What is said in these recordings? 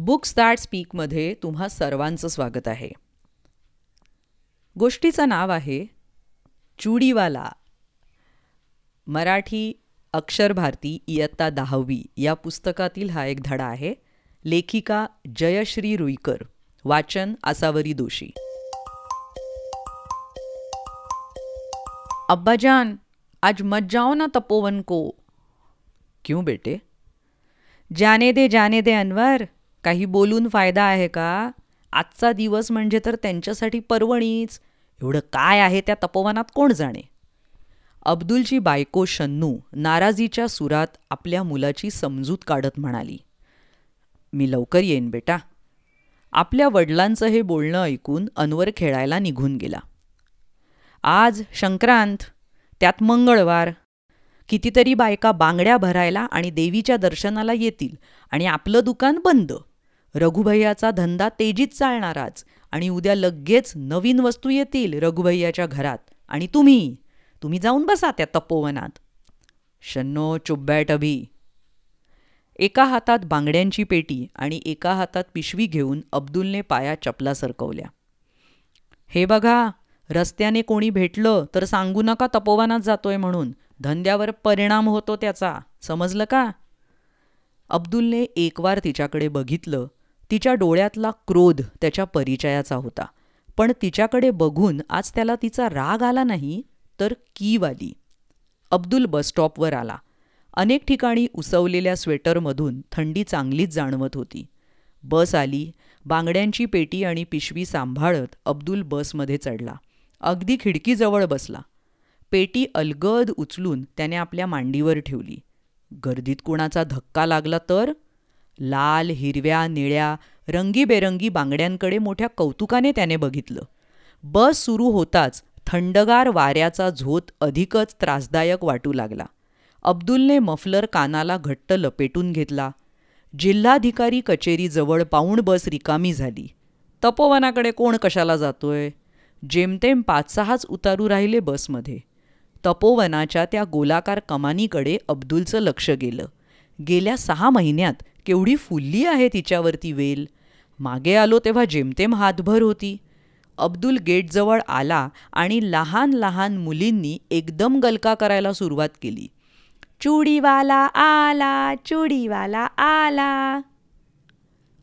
Books that स्पीकमध्ये तुम्हा सर्वांचं स्वागत आहे. गोष्टीचं नाव आहे चुडीवाला. मराठी अक्षर भारती इयत्ता 10वी या पुस्तकातील हा एक धडा आहे. लेखिका जयश्री रुईकर, वाचन आसावरी दोशी. अब्बाजान, आज मत जाओ ना तपोवन को. क्यों बेटे? जाने दे अनवर. काही बोलून फायदा आहे का? आजचा दिवस म्हणजे तर त्यांच्यासाठी पर्वणीच. एवढं काय आहे त्या तपोवनात कोण जाणे. अब्दुलची बायको शन्नू नाराजीच्या सुरात आपल्या मुलाची समजूत काढत म्हणाली, मी लवकर येईन बेटा. आपल्या वडिलांचं हे बोलणं ऐकून अनवर खेळायला निघून गेला. आज संक्रांत, त्यात मंगळवार. कितीतरी बायका बांगड्या भरायला आणि देवीच्या दर्शनाला येतील आणि आपलं दुकान बंद. रघुभैयाचा धंदा तेजीत चालणाराच आणि उद्या लगेच नवीन वस्तू येतील रघुभैयाच्या घरात आणि तुम्ही जाऊन बसा त्या तपोवनात. शन्नो चुब्बॅट अभी. एका हातात बांगड्यांची पेटी आणि एका हातात पिशवी घेऊन अब्दुलने पाया चपला सरकवल्या. हे बघा, रस्त्याने कोणी भेटलं तर सांगू नका तपोवनात जातोय म्हणून. धंद्यावर परिणाम होतो त्याचा, समजलं का? अब्दुलने एकवार तिच्याकडे बघितलं. तिच्या डोळ्यातला क्रोध त्याच्या परिचयाचा होता, पण तिच्याकडे बघून आज त्याला तिचा राग आला नाही तर कीव आली. अब्दुल बसस्टॉपवर आला. अनेक ठिकाणी उसवलेल्या स्वेटरमधून थंडी चांगलीच जाणवत होती. बस आली. बांगड्यांची पेटी आणि पिशवी सांभाळत अब्दुल बसमध्ये चढला. अगदी खिडकीजवळ बसला. पेटी अलगद उचलून त्याने आपल्या मांडीवर ठेवली. गर्दीत कुणाचा धक्का लागला तर? लाल, हिरव्या, निळ्या, रंगीबेरंगी बांगड्यांकडे मोठ्या कौतुकाने त्याने बघितलं. बस सुरू होताच थंडगार वाऱ्याचा झोत अधिकच त्रासदायक वाटू लागला. अब्दुलने मफलर कानाला घट्ट लपेटून घेतला. जिल्हाधिकारी कचेरीजवळ पाऊण बस रिकामी झाली. तपोवनाकडे कोण कशाला जातोय? जेमतेम 5-6च उतारू राहिले बसमध्ये. तपोवनाच्या त्या गोलाकार कमानीकडे अब्दुलचं लक्ष गेलं. गेल्या 6 महिन्यात केवढी फुलली आहे तिच्यावरती वेल. मागे आलो तेव्हा जेमतेम हातभर होती. अब्दुल गेटजवळ आला आणि लहान लहान मुलींनी एकदम गलका करायला सुरुवात केली. चुडीवाला आला, चुडीवाला आला.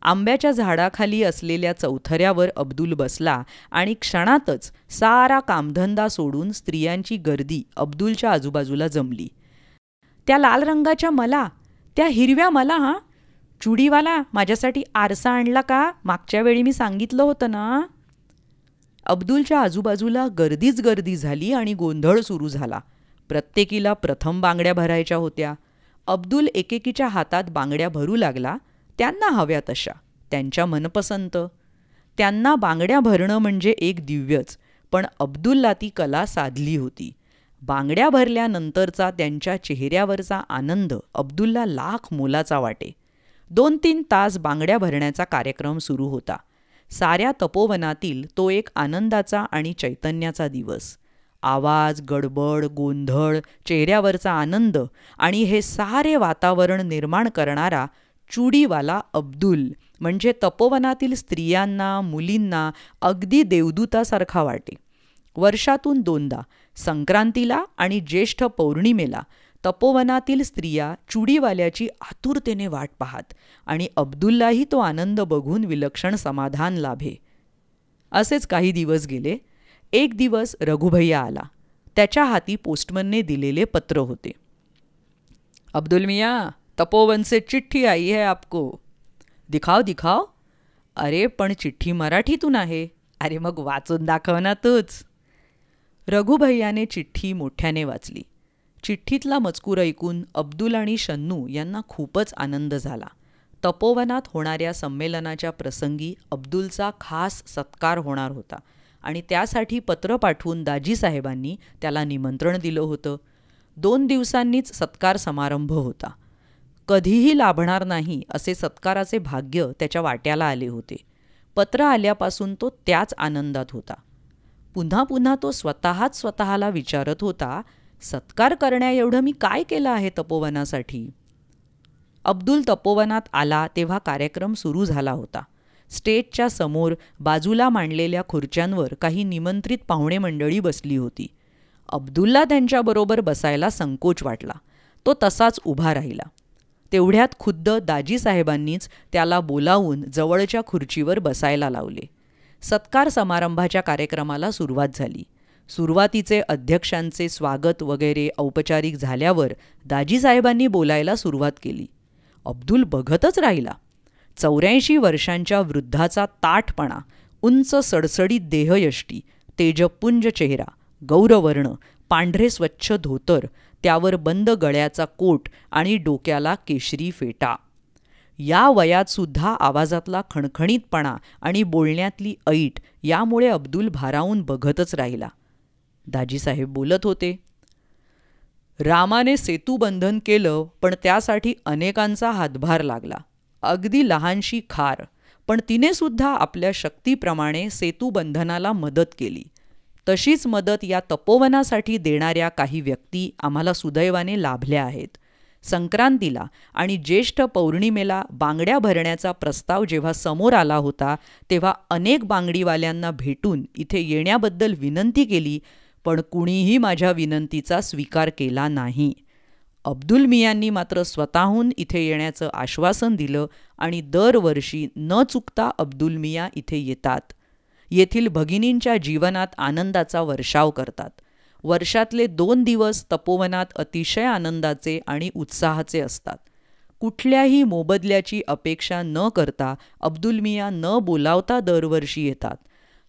आंब्याच्या झाडाखाली असलेल्या चौथऱ्यावर अब्दुल बसला आणि क्षणातच सारा कामधंदा सोडून स्त्रियांची गर्दी अब्दुलच्या आजूबाजूला जमली. त्या लाल रंगाच्या मला, त्या हिरव्या मला. चुडीवाला, माझ्यासाठी आरसा आणला का? मागच्या वेळी मी सांगितलं होतं ना. अब्दुलच्या आजूबाजूला गर्दीच गर्दी झाली आणि गोंधळ सुरू झाला. प्रत्येकीला प्रथम बांगड्या भरायच्या होत्या. अब्दुल एकेकीच्या हातात बांगड्या भरू लागला. त्यांना हव्या तशा, त्यांच्या मनपसंत. त्यांना बांगड्या भरणं म्हणजे एक दिव्यच, पण अब्दुलला ती कला साधली होती. बांगड्या भरल्यानंतरचा त्यांच्या चेहऱ्यावरचा आनंद अब्दुलला लाख मोलाचा वाटे. 2-3 तास बांगड्या भरण्याचा कार्यक्रम सुरू होता. साऱ्या तपोवनातील तो एक आनंदाचा आणि चैतन्याचा दिवस. आवाज, गडबड, गोंधळ, चेहऱ्यावरचा आनंद आणि हे सारे वातावरण निर्माण करणारा चुडीवाला अब्दुल म्हणजे तपोवनातील स्त्रियांना, मुलींना अगदी देवदूतासारखा वाटे. वर्षातून 2दा, संक्रांतीला आणि ज्येष्ठ पौर्णिमेला, तपोवनातील स्त्रिया चुडीवाल्याची आतुरतेने वाट पाहत आणि अब्दुललाही तो आनंद बघून विलक्षण समाधान लाभे. असेच काही दिवस गेले. एक दिवस रघुभैया आला. त्याच्या हाती पोस्टमनने दिलेले पत्र होते. अब्दुल मियाँ, तपोवन से चिट्ठी आई है आपको. दिखाओ. अरे पण चिठ्ठी मराठीतून आहे. अरे मग वाचून दाखव ना तूच. रघुभैयाने चिठ्ठी मोठ्याने वाचली. चिठ्ठीतला मजकूर ऐकून अब्दुल आणि शन्नू यांना खूपच आनंद झाला. तपोवनात होणाऱ्या संमेलनाच्या प्रसंगी अब्दुलचा खास सत्कार होणार होता आणि त्यासाठी पत्र पाठवून दाजीसाहेबांनी त्याला निमंत्रण दिलं होतं. 2 दिवसांनीच सत्कार समारंभ होता. कधीही लाभणार नाही असे सत्काराचे भाग्य त्याच्या वाट्याला आले होते. पत्र आल्यापासून तो त्याच आनंदात होता. पुन्हा पुन्हा तो स्वतःला विचारत होता, सत्कार करण्याएवढं मी काय केलं आहे तपोवनासाठी? अब्दुल तपोवनात आला तेव्हा कार्यक्रम सुरू झाला होता. स्टेजच्या समोर बाजूला मांडलेल्या खुर्च्यांवर काही निमंत्रित पाहुणे मंडळी बसली होती. अब्दुलला त्यांच्याबरोबर बसायला संकोच वाटला. तो तसाच उभा राहिला. तेवढ्यात खुद्द दाजीसाहेबांनीच त्याला बोलावून जवळच्या खुर्चीवर बसायला लावले. सत्कार समारंभाच्या कार्यक्रमाला सुरुवात झाली. सुरुवातीचे अध्यक्षांचे स्वागत वगैरे औपचारिक झाल्यावर दाजीसाहेबांनी बोलायला सुरुवात केली. अब्दुल बघतच राहिला. 84 वर्षांच्या वृद्धाचा ताठपणा, उंच सडसडीत देहयष्टी, तेजपुंज चेहरा, गौरवर्ण, पांढरे स्वच्छ धोतर, त्यावर बंद गळ्याचा कोट आणि डोक्याला केशरी फेटा. या वयातसुद्धा आवाजातला खणखणीतपणा आणि बोलण्यातली ऐट यामुळे अब्दुल भारावून बघतच राहिला. दाजीसाहेब बोलत होते. रामाने सेतूबंधन केलं, पण त्यासाठी अनेकांचा हातभार लागला. अगदी लहानशी खार, पण तिनेसुद्धा आपल्या शक्तीप्रमाणे सेतूबंधनाला मदत केली. तशीच मदत या तपोवनासाठी देणाऱ्या काही व्यक्ती आम्हाला सुदैवाने लाभल्या आहेत. संक्रांतीला आणि ज्येष्ठ पौर्णिमेला बांगड्या भरण्याचा प्रस्ताव जेव्हा समोर आला होता, तेव्हा अनेक बांगडीवाल्यांना भेटून इथे येण्याबद्दल विनंती केली, पण कुणीही माझ्या विनंतीचा स्वीकार केला नाही. अब्दुल मियांनी मात्र स्वतःहून इथे येण्याचं आश्वासन दिलं आणि दरवर्षी न चुकता अब्दुल मियाँ इथे येतात. येथील भगिनींच्या जीवनात आनंदाचा वर्षाव करतात. वर्षातले 2 दिवस तपोवनात अतिशय आनंदाचे आणि उत्साहाचे असतात. कुठल्याही मोबदल्याची अपेक्षा न करता अब्दुल मियाँ न बोलावता दरवर्षी येतात.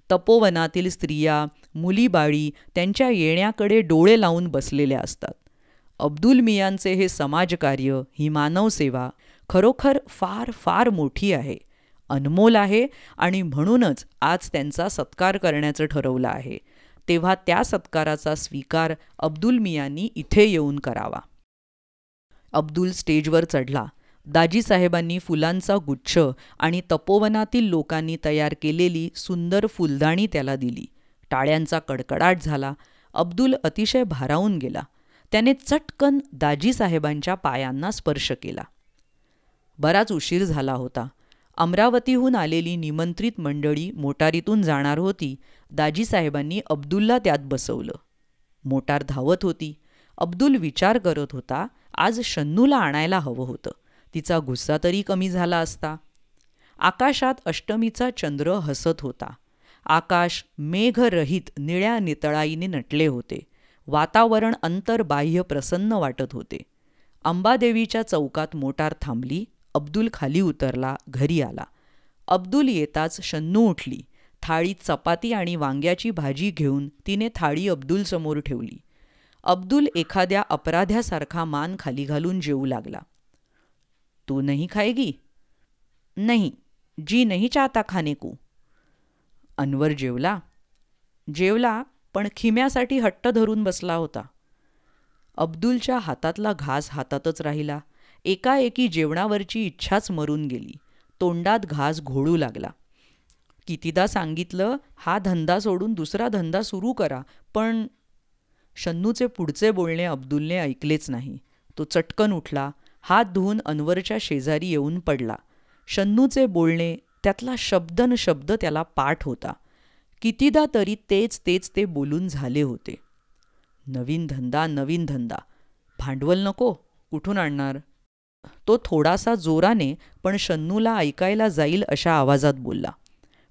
तपोवनातील स्त्रिया, मुलीबाळी त्यांच्या येण्याकडे डोळे लावून बसलेल्या असतात. अब्दुल मियांचे हे समाजकार्य, ही मानवसेवा खरोखर फार फार मोठी आहे, अनमोल आहे आणि म्हणूनच आज त्यांचा सत्कार करण्याचं ठरवलं आहे. तेव्हा त्या सत्काराचा स्वीकार अब्दुल मियांनी इथे येऊन करावा. अब्दुल स्टेजवर चढला. दाजीसाहेबांनी फुलांचा गुच्छ आणि तपोवनातील लोकांनी तयार केलेली सुंदर फुलदाणी त्याला दिली. टाळ्यांचा कडकडाट झाला. अब्दुल अतिशय भारावून गेला. त्याने चटकन दाजीसाहेबांच्या पायांना स्पर्श केला. बराच उशीर झाला होता. अमरावतीहून आलेली निमंत्रित मंडळी मोटारीतून जाणार होती. दाजीसाहेबांनी अब्दुलला त्यात बसवलं. मोटार धावत होती. अब्दुल विचार करत होता, आज शन्नूला आणायला हवं होतं. तिचा गुस्सा तरी कमी झाला असता. आकाशात अष्टमीचा चंद्र हसत होता. आकाश मेघरहित निळ्या नितळाईने नटले होते. वातावरण अंतर्बाह्य प्रसन्न वाटत होते. अंबादेवीच्या चौकात मोटार थांबली. अब्दुल खाली उतरला, घरी आला. अब्दुल येताच शन्नू उठली. थाळीत चपाती आणि वांग्याची भाजी घेऊन तिने थाळी अब्दुलसमोर ठेवली. अब्दुल एखाद्या अपराध्यासारखा मान खाली घालून जेवू लागला. तू नहीं खाएगी? नहीं, जी नहीं चाहता खाने को. अनवर जेवला. जेवला, पण खिम्यासाठी हट्ट धरून बसला होता. अब्दुलच्या हातातला घास हातातच राहिला. एकाएकी जेवणावरची इच्छाच मरून गेली. तोंडात घास घोळू लागला. कितीदा सांगितलं, हा धंदा सोडून दुसरा धंदा सुरू करा, पण शन्नूचे पुढचे बोलणे अब्दुलने ऐकलेच नाही. तो चटकन उठला. हात धुवून अनवरच्या शेजारी येऊन पडला. शन्नूचे बोलणे, त्यातला शब्द न शब्द त्याला पाठ होता. कितीदा तरी तेच ते बोलून झाले होते. नवीन धंदा, नवीन धंदा. भांडवल नको, कुठून आणणार? तो थोडासा जोराने पण शन्नूला ऐकायला जाईल अशा आवाजात बोलला.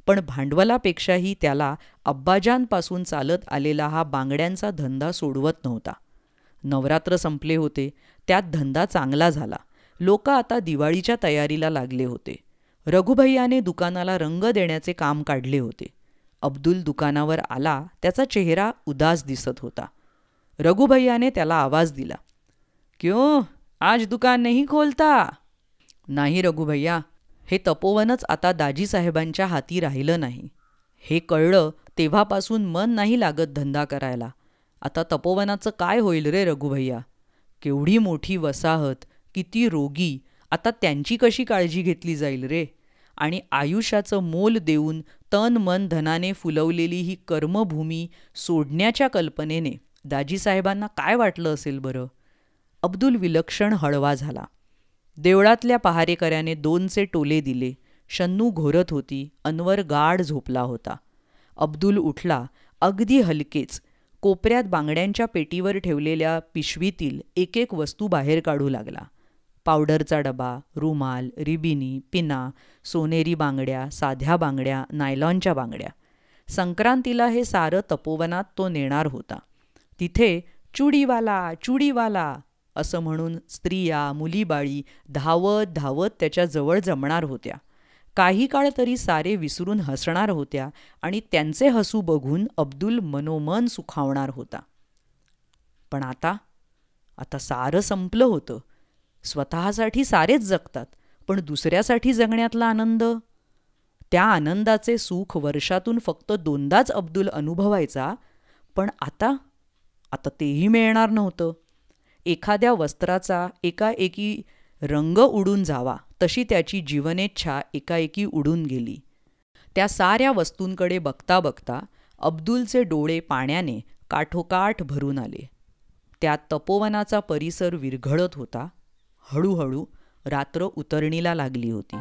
पण भांडवलापेक्षाही त्याला अब्बाजांपासून चालत आलेला हा बांगड्यांचा धंदा सोडवत नव्हता. नवरात्र संपले होते. त्यात धंदा चांगला झाला. लोक आता दिवाळीच्या तयारीला लागले होते. रघुभैयाने दुकानाला रंग देण्याचे काम काढले होते. अब्दुल दुकानावर आला. त्याचा चेहरा उदास दिसत होता. रघुभैयाने त्याला आवाज दिला. क्यों, आज दुकान नहीं खोलता? नाही रघुभैया, हे तपोवनच आता दाजीसाहेबांच्या हाती राहिलं नाही. हे कळलं तेव्हापासून मन नाही लागत धंदा करायला. आता तपोवनाचं काय होईल रे रघुभैया? केवढी मोठी वसाहत, किती रोगी, आता त्यांची कशी काळजी घेतली जाईल रे? आणि आयुष्याचं मोल देऊन तन मन धनाने फुलवलेली ही कर्मभूमी सोडण्याच्या कल्पनेने दाजीसाहेबांना काय वाटलं असेल बरं? अब्दुल विलक्षण हळवा झाला. देवळातल्या पहारेकऱ्याने 2चे टोले दिले. शन्नू घोरत होती. अनवर गाढ झोपला होता. अब्दुल उठला. अगदी हलकेच कोपऱ्यात बांगड्यांच्या पेटीवर ठेवलेल्या पिशवीतील एक एक वस्तू बाहेर काढू लागला. पावडरचा डबा, रुमाल, रिबिनी, पिना, सोनेरी बांगड्या, साध्या बांगड्या, नायलॉनच्या बांगड्या. संक्रांतीला हे सारं तपोवनात तो नेणार होता. तिथे चुडीवाला चुडीवाला असं म्हणून स्त्रिया मुलीबाळी धावत धावत त्याच्याजवळ जमणार होत्या. काही काळ तरी सारे विसरून हसणार होत्या आणि त्यांचे हसू बघून अब्दुल मनोमन सुखावणार होता. पण आता सारं संपलं होतं. स्वतःसाठी सारेच जगतात, पण दुसऱ्यासाठी जगण्यातला आनंद, त्या आनंदाचे सुख वर्षातून फक्त 2दाच अब्दुल अनुभवायचा. पण आता तेही मिळणार नव्हतं. एखाद्या वस्त्राचा एकाएकी रंग उडून जावा तशी त्याची जीवनेच्छा एकाएकी उडून गेली. त्या साऱ्या वस्तूंकडे बघता बघता अब्दुलचे डोळे पाण्याने काठोकाठ भरून आले. त्या तपोवनाचा परिसर विरघळत होता. हळूहळू रात्र उतरणीला लागली होती.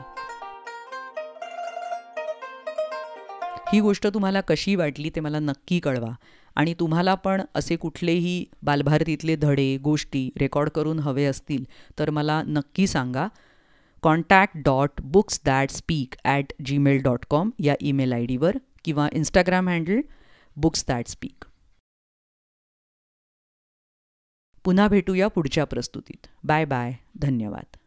ही गोष्ट तुम्हाला कशी वाटली ते मला नक्की कळवा. आणि तुम्हाला पण असे कुठलेही बालभारतीतले धडे गोष्टी रेकॉर्ड करून हवे असतील तर मला नक्की सांगा. contact.booksthatspeak@gmail.com या ईमेल आय डीवर किंवा इंस्टाग्राम हँडल booksthatspeak. पुन्हा भेटूया पुढच्या प्रस्तुतीत. Bye bye. धन्यवाद.